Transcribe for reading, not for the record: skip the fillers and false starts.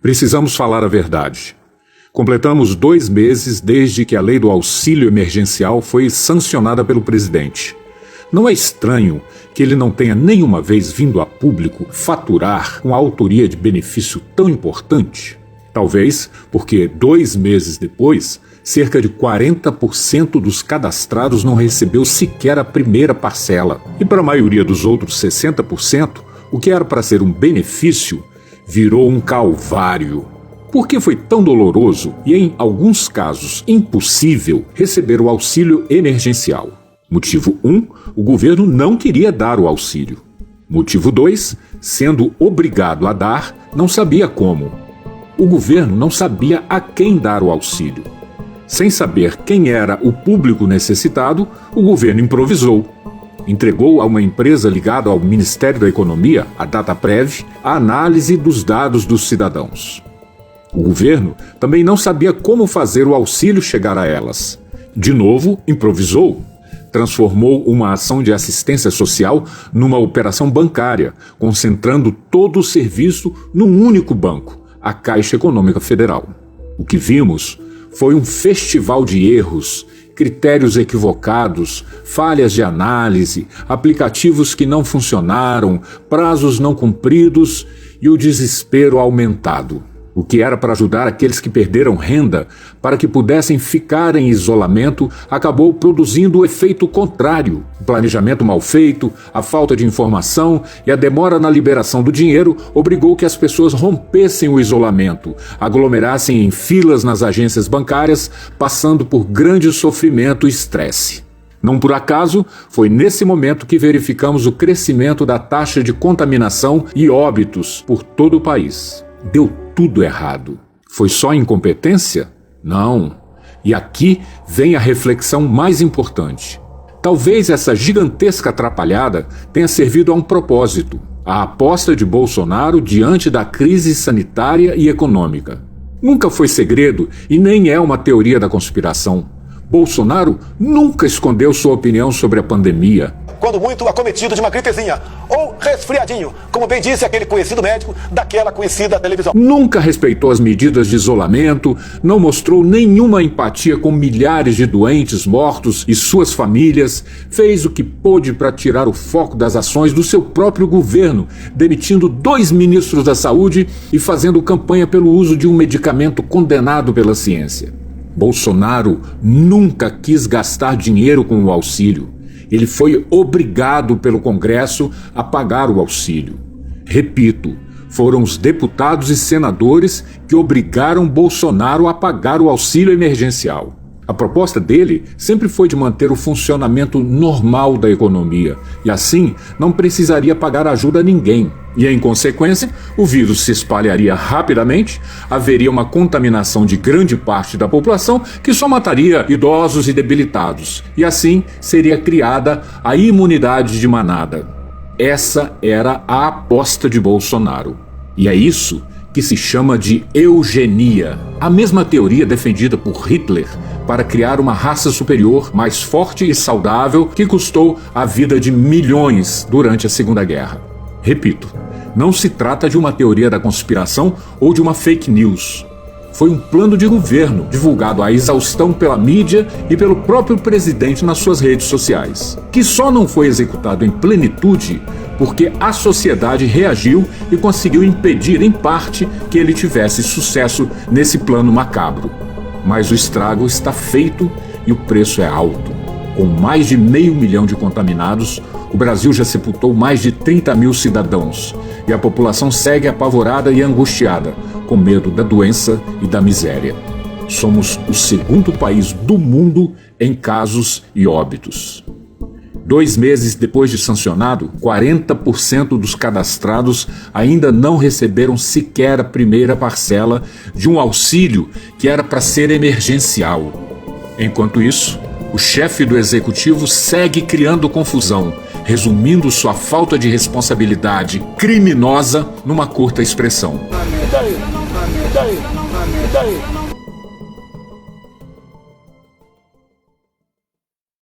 Precisamos falar a verdade. Completamos 2 meses desde que a lei do auxílio emergencial foi sancionada pelo presidente. Não é estranho que ele não tenha nenhuma vez vindo a público faturar com a autoria de benefício tão importante? Talvez porque 2 meses depois, cerca de 40% dos cadastrados não recebeu sequer a primeira parcela. E para a maioria dos outros 60%, o que era para ser um benefício virou um calvário. Por que foi tão doloroso e, em alguns casos, impossível receber o auxílio emergencial? Motivo 1, o governo não queria dar o auxílio. Motivo 2, sendo obrigado a dar, não sabia como. O governo não sabia a quem dar o auxílio. Sem saber quem era o público necessitado, o governo improvisou. Entregou a uma empresa ligada ao Ministério da Economia, a Dataprev, a análise dos dados dos cidadãos. O governo também não sabia como fazer o auxílio chegar a elas. De novo, improvisou. Transformou uma ação de assistência social numa operação bancária, concentrando todo o serviço num único banco, a Caixa Econômica Federal. O que vimos foi um festival de erros, critérios equivocados, falhas de análise, aplicativos que não funcionaram, prazos não cumpridos e o desespero aumentado. O que era para ajudar aqueles que perderam renda para que pudessem ficar em isolamento acabou produzindo o efeito contrário. O planejamento mal feito, a falta de informação e a demora na liberação do dinheiro obrigou que as pessoas rompessem o isolamento, aglomerassem em filas nas agências bancárias, passando por grande sofrimento e estresse. Não por acaso, foi nesse momento que verificamos o crescimento da taxa de contaminação e óbitos por todo o país. Deu tudo errado. Foi só incompetência? Não. E aqui vem a reflexão mais importante. Talvez essa gigantesca atrapalhada tenha servido a um propósito: a aposta de Bolsonaro diante da crise sanitária e econômica. Nunca foi segredo e nem é uma teoria da conspiração. Bolsonaro nunca escondeu sua opinião sobre a pandemia. Quando muito acometido de uma gripezinha ou resfriadinho, como bem disse aquele conhecido médico daquela conhecida televisão. Nunca respeitou as medidas de isolamento, não mostrou nenhuma empatia com milhares de doentes mortos e suas famílias, fez o que pôde para tirar o foco das ações do seu próprio governo, demitindo 2 ministros da saúde e fazendo campanha pelo uso de um medicamento condenado pela ciência. Bolsonaro nunca quis gastar dinheiro com o auxílio. Ele foi obrigado pelo Congresso a pagar o auxílio. Repito, foram os deputados e senadores que obrigaram Bolsonaro a pagar o auxílio emergencial. A proposta dele sempre foi de manter o funcionamento normal da economia e assim não precisaria pagar ajuda a ninguém. E em consequência, o vírus se espalharia rapidamente, haveria uma contaminação de grande parte da população que só mataria idosos e debilitados. E assim seria criada a imunidade de manada. Essa era a aposta de Bolsonaro. E é isso que se chama de eugenia, a mesma teoria defendida por Hitler para criar uma raça superior, mais forte e saudável, que custou a vida de milhões durante a Segunda Guerra. Repito, não se trata de uma teoria da conspiração ou de uma fake news. Foi um plano de governo divulgado à exaustão pela mídia e pelo próprio presidente nas suas redes sociais, que só não foi executado em plenitude porque a sociedade reagiu e conseguiu impedir, em parte, que ele tivesse sucesso nesse plano macabro. Mas o estrago está feito e o preço é alto. Com mais de 500 mil de contaminados, o Brasil já sepultou mais de 30 mil cidadãos e a população segue apavorada e angustiada, com medo da doença e da miséria. Somos o 2º país do mundo em casos e óbitos. 2 meses depois de sancionado, 40% dos cadastrados ainda não receberam sequer a primeira parcela de um auxílio que era para ser emergencial. Enquanto isso, o chefe do executivo segue criando confusão, resumindo sua falta de responsabilidade criminosa numa curta expressão. E daí?